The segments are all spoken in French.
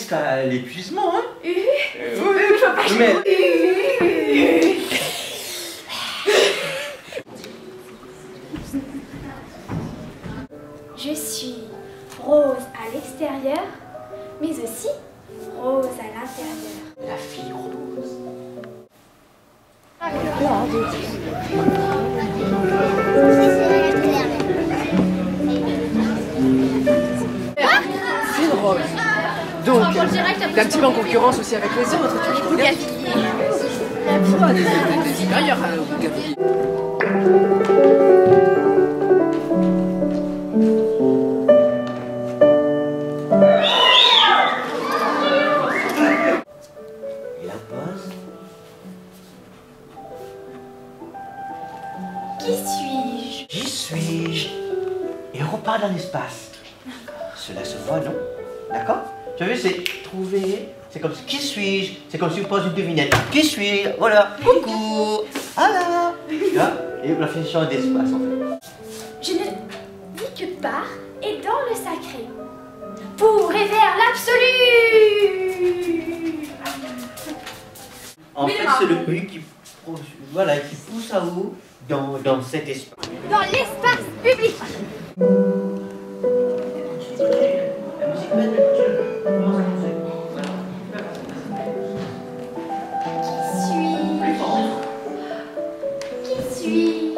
jusqu'à l'épuisement, hein. Oui, je vois pas. Mais... Je suis rose à l'extérieur, mais aussi rose à l'intérieur. La fille rose. Fille rose. Donc, t'es un petit peu en concurrence aussi avec les autres, tu vois. T'es supérieur à Bougainville. Et la pause. Qui suis-je? Qui suis-je? Et on repart dans l'espace. Cela se voit, non? D'accord? Tu as vu, c'est trouver. C'est comme si, qui suis-je? C'est comme si vous posez une devinette. Qui suis-je? Voilà. Coucou. Ah tu vois? Et la finition d'espace, en fait. Je ne vis que par et dans le sacré, pour et vers l'absolu. En fait, c'est le bruit qui, voilà, qui pousse à haut dans cet espace. Dans l'espace public. La musique mène Qui suis-je?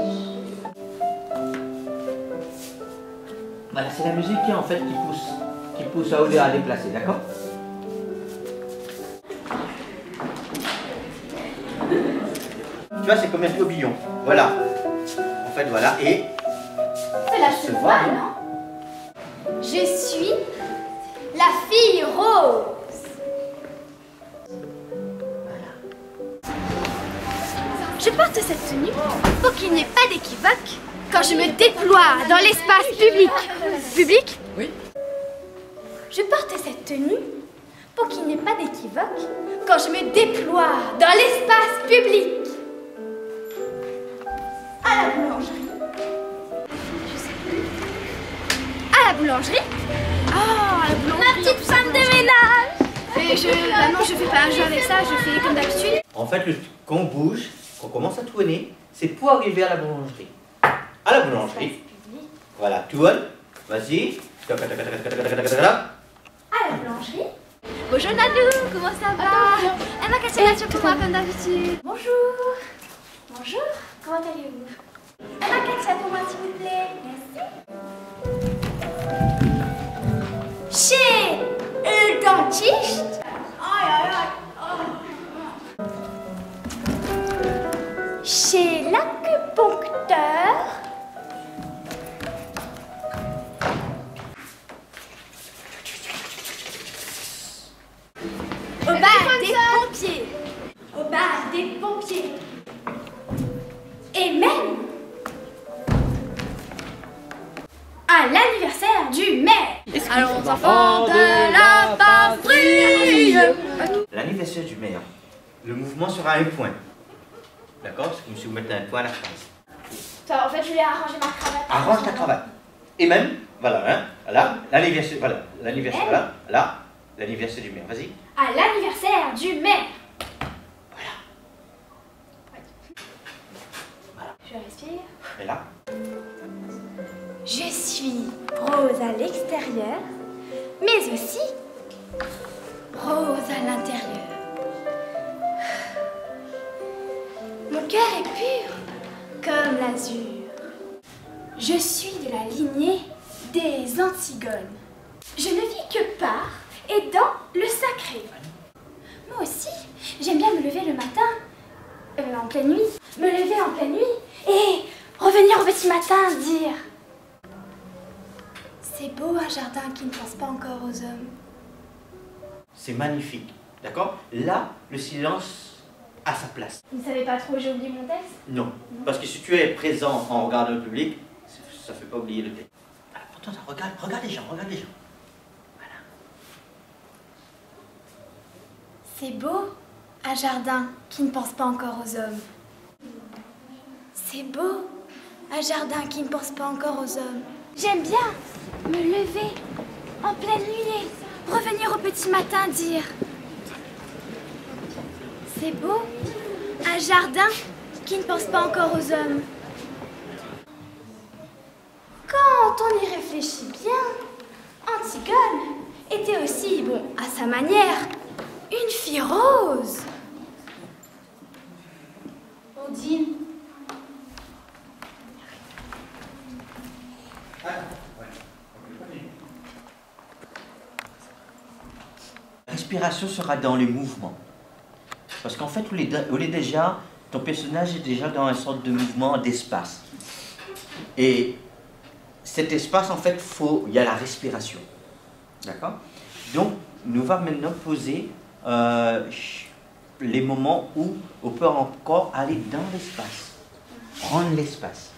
Voilà, c'est la musique qui en fait qui pousse à haut et à déplacer, d'accord? Tu vois, c'est comme un tourbillon. Voilà. En fait, voilà, et... Cela se voit, non? Je suis la fille rose. Je porte cette tenue pour qu'il n'y ait pas d'équivoque quand je me déploie dans l'espace public. Public? Oui. Je porte cette tenue pour qu'il n'y ait pas d'équivoque quand je me déploie dans l'espace public. À la boulangerie. Je sais plus. À la boulangerie. Oh, à la boulangerie. Ma petite femme de ménage. Et bah non, je fais pas un jeu avec ça, je fais comme d'habitude. En fait, quand on bouge, quand on commence à tourner, c'est pour arriver à la boulangerie. À la boulangerie. Voilà, tourne. Vas-y. À la boulangerie. Bonjour Nanou, comment ça va? Elle m'a cassé la pour moi comme d'habitude. Bonjour. Bonjour, comment allez-vous? Elle m'a cassé pour moi s'il vous plaît. Merci. Chez le dentiste. Chez l'acupuncteur. Au bar des pompiers. Au bar des pompiers. Et même à l'anniversaire du maire. Allons enfants de la patrie. L'anniversaire du maire, le mouvement sera un point. D'accord? C'est comme si vous mettez un point à la phrase. En fait, je vais arranger ma cravate. Arrange ta cravate. Et même, voilà, hein, là, l'anniversaire, voilà, l'anniversaire, là, l'anniversaire du maire. Vas-y. À l'anniversaire du maire. Voilà. Je respire. Et là. Je suis rose à l'extérieur, mais aussi rose à l'intérieur. Mon cœur est pur comme l'azur. Je suis de la lignée des Antigones. Je ne vis que par et dans le sacré. Moi aussi, j'aime bien me lever le matin, en pleine nuit, me lever en pleine nuit et revenir au petit matin dire: c'est beau un jardin qui ne pense pas encore aux hommes. C'est magnifique, d'accord? Là, le silence a sa place. Vous ne savez pas trop, j'ai oublié mon texte? Non, parce que si tu es présent en regardant le public, ça ne fait pas oublier le texte. Voilà, pourtant, regarde les gens, regarde les gens. Voilà. C'est beau un jardin qui ne pense pas encore aux hommes. C'est beau un jardin qui ne pense pas encore aux hommes. J'aime bien me lever en pleine nuit, revenir au petit matin dire: c'est beau, un jardin qui ne pense pas encore aux hommes. Quand on y réfléchit bien, Antigone était aussi, bon, à sa manière, une fille rose. Ondine. La respiration sera dans les mouvements. Parce qu'en fait, ton personnage est déjà dans une sorte de mouvement d'espace. Et cet espace, en fait, il y a la respiration. D'accord? Donc, nous va maintenant poser les moments où on peut encore aller dans l'espace. Prendre l'espace.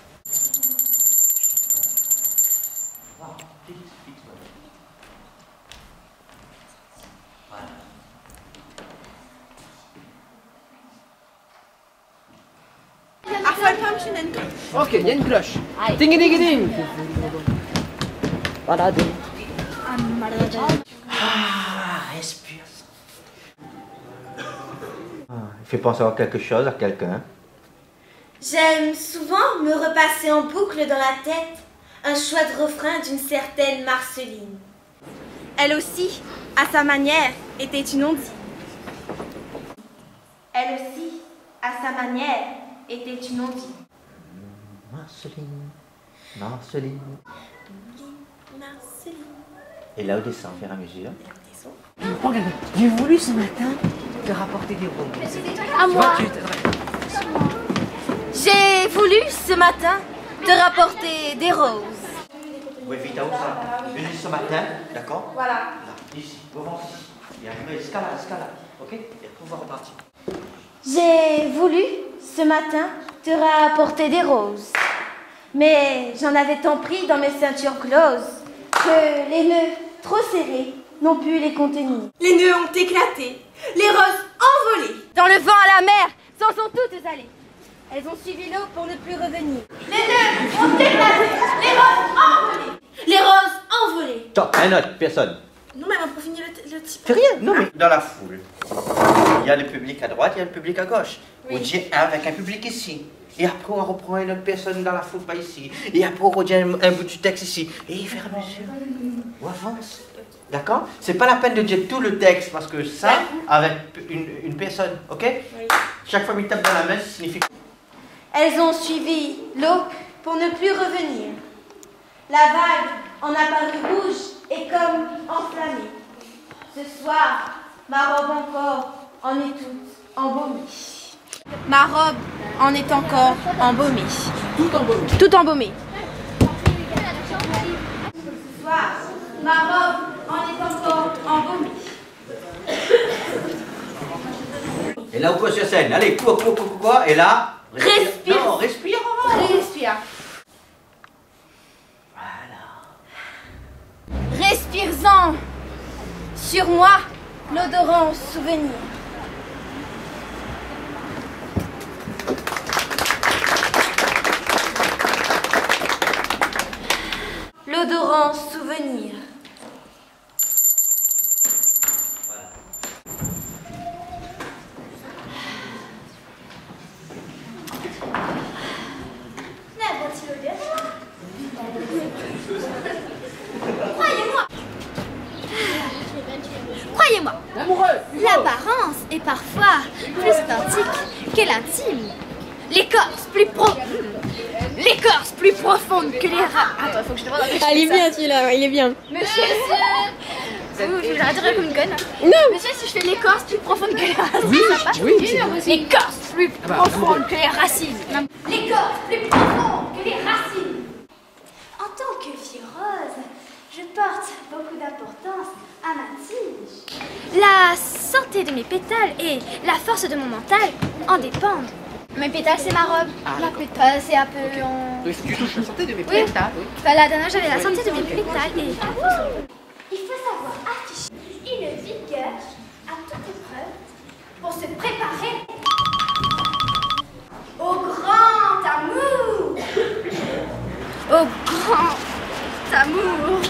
Ok, il y a une cloche. Ding ding ding. Voilà. Ah, respire. Il fait penser à quelque chose, à quelqu'un. J'aime souvent me repasser en boucle dans la tête un chouette refrain d'une certaine Marceline. Elle aussi, à sa manière, était une ondine. Elle aussi, à sa manière, était une ondine. Marceline, Marceline. Marceline. Et là, on descend au fur et à mesure. Regardez, j'ai voulu ce matin te rapporter des roses. À moi. J'ai voulu ce matin te rapporter des roses. Oui, vite, où ça? Venu ce matin, d'accord? Voilà. Là, ici, devant ici. Et arrivé jusqu'à là, ok? Et après, on va repartir. J'ai voulu ce matin te rapporter des roses. Mais j'en avais tant pris dans mes ceintures closes que les nœuds trop serrés n'ont pu les contenir. Les nœuds ont éclaté, les roses envolées. Dans le vent à la mer, s'en sont toutes allées. Elles ont suivi l'eau pour ne plus revenir. Les nœuds ont éclaté, les roses envolées. Les roses envolées. Top, un autre, personne. Non, mais on peut finir le type. Fais rien, non mais dans la foule, il y a le public à droite, il y a le public à gauche. Oui. On dit avec un public ici. Et après, on reprend une autre personne dans la foule, pas ici. Et après, on redit un bout du texte ici. Et faire à mesure, on avance. D'accord? C'est pas la peine de dire tout le texte, parce que ça, avec une personne, ok? Oui. Chaque fois qu'il tape dans la main, ça signifie... Elles ont suivi l'eau pour ne plus revenir. La vague en a paru rouge et comme enflammée. Ce soir, ma robe encore en est toute embaumée. Ma robe en est encore embaumée. Tout embaumé. Tout embaumée. Ce soir, ma robe en est encore embaumée. Et là, on peut sur scène. Allez, quoi. Et là... Respire. Non, respire. Respire. Voilà. Respire-en sur moi l'odorant souvenir. L'odorant souvenir. Croyez-moi, L'amoureux. l'apparence est parfois plus authentique que l'intime. L'écorce plus profonde que les rats. Attends, faut que je te demande. Ah, il est bien celui-là, ouais, il est bien. Monsieur, j'arrête de rire comme une conne. Non. Monsieur, si je fais l'écorce plus profonde que les racines, Oui, ça passe. oui, c'est L'écorce plus bah, profonde que les racines. L'écorce plus profonde que les racines. En tant que fille rose, je porte beaucoup d'importance à ma tige. La santé de mes pétales et la force de mon mental en dépendent. Mes pétales, c'est ma robe. Ma pétale, c'est un peu en... Oui, tu touches la santé de mes Oui. pétales. Oui. Bah, la dernière, j'avais la santé de mes pétales et... Il faut savoir afficher une vigueur à toute épreuve pour se préparer au grand amour. Au grand amour.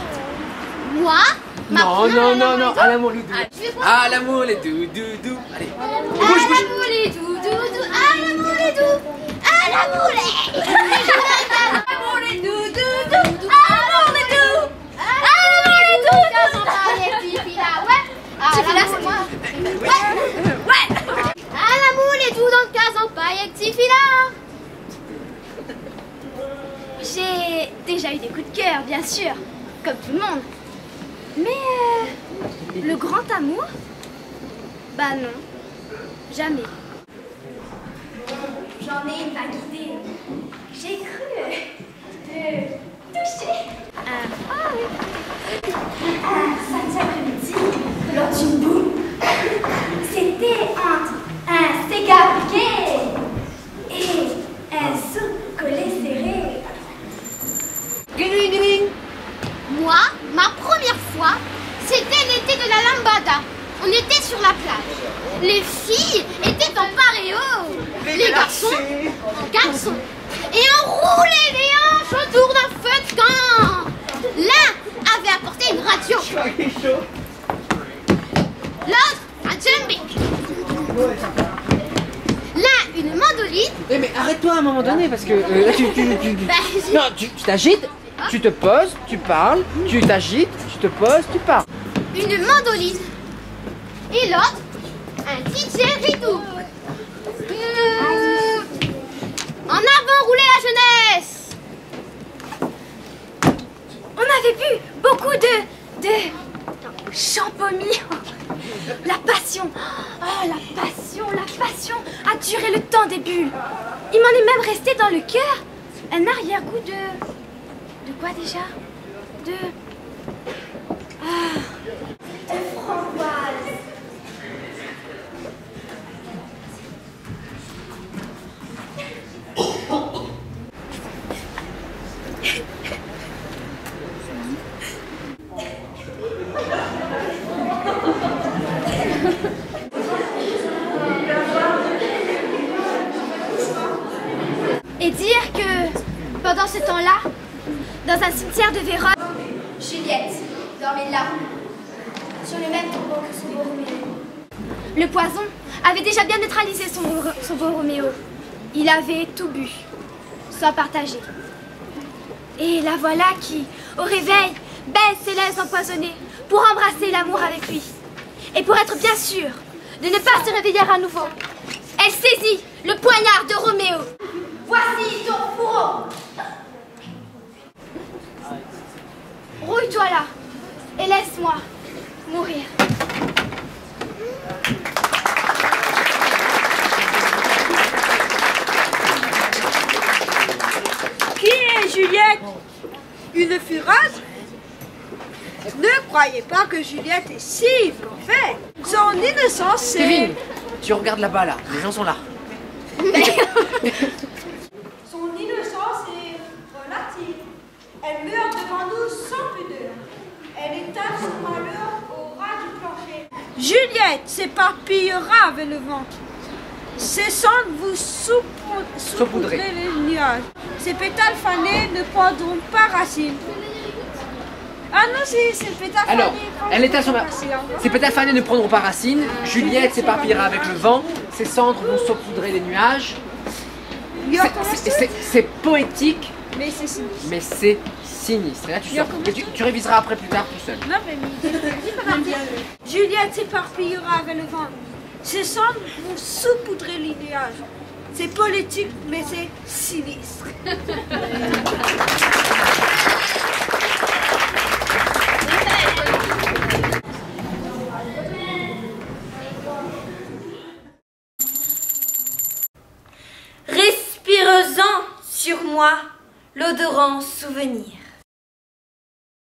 Moi, ma Non, non, non, non, à l'amour les doudous. À l'amour les doudous. Allez, bouge, bouge. À l'amour les doudous, à l'amour les doudous, à l'amour les doudous, à l'amour les doudous, à l'amour les doudous, à l'amour les doudous. Tifila, c'est moi. Ouais. À l'amour les doudous dans le casan paillettes, Tifila. J'ai déjà eu des coups de cœur, bien sûr, comme tout le monde. Mais le grand amour? Bah non, jamais. J'en ai une vague idée. J'ai cru te toucher un samedi après-midi lors d'une boue. C'était entre un cigare piqué et un sous-collet serré. Moi, ma première fois, c'était l'été de la lambada. On était sur la plage. Les filles étaient en paréo. Les garçons en garçons. Et on roulait les hanches autour d'un feu de camp. L'un avait apporté une radio. L'autre un djembé. L'un une mandoline. Eh mais arrête-toi à un moment donné parce que là tu t'agites, tu te poses, tu parles, tu t'agites, tu te poses, tu parles. Une mandoline. Et l'autre, un didgeridoo. En avant rouler la jeunesse. On avait bu beaucoup de champomis. La passion, oh la passion a duré le temps des bulles. Il m'en est même resté dans le cœur un arrière-goût de quoi déjà? De framboise. Et dire que pendant ce temps-là, dans un cimetière de Vérone, Juliette dormait là, sur le même tombeau que son beau Roméo. Le poison avait déjà bien neutralisé son beau Roméo. Il avait tout bu, sans partager. Et la voilà qui, au réveil, baisse ses lèvres empoisonnées pour embrasser l'amour avec lui. Et pour être bien sûre de ne pas se réveiller à nouveau, elle saisit le poignard de Roméo. Voici ton fourreau. Rouille-toi là et laisse-moi mourir. Qui est Juliette? Une fureuse? Ne croyez pas que Juliette est si parfaite. Son innocence, c'est... Kevin, tu regardes là-bas là, les gens sont là. Son innocence est relative. Elle meurt devant nous sans pudeur. Elle étale son malheur au ras du plancher. Juliette s'éparpillera avec le vent. Ses cendres vous saupoudrez les nuages. Ses pétales fanés ne prendront pas racine. Ah non, si, ses pétales fanés... Alors, elle étale son... Ses pétales fanés ne prendront pas racine. Juliette s'éparpillera avec le vent. Ses cendres vont saupoudrer les nuages. C'est poétique, mais c'est sinistre. Mais c'est sinistre. Et là, tu sors. Et tu réviseras après plus tard tout seul. Non, mais Juliette s'éparpillera avec le vent. Ses cendres vont saupoudrer les nuages. C'est politique, mais c'est sinistre. Respire-en sur moi l'odorant souvenir.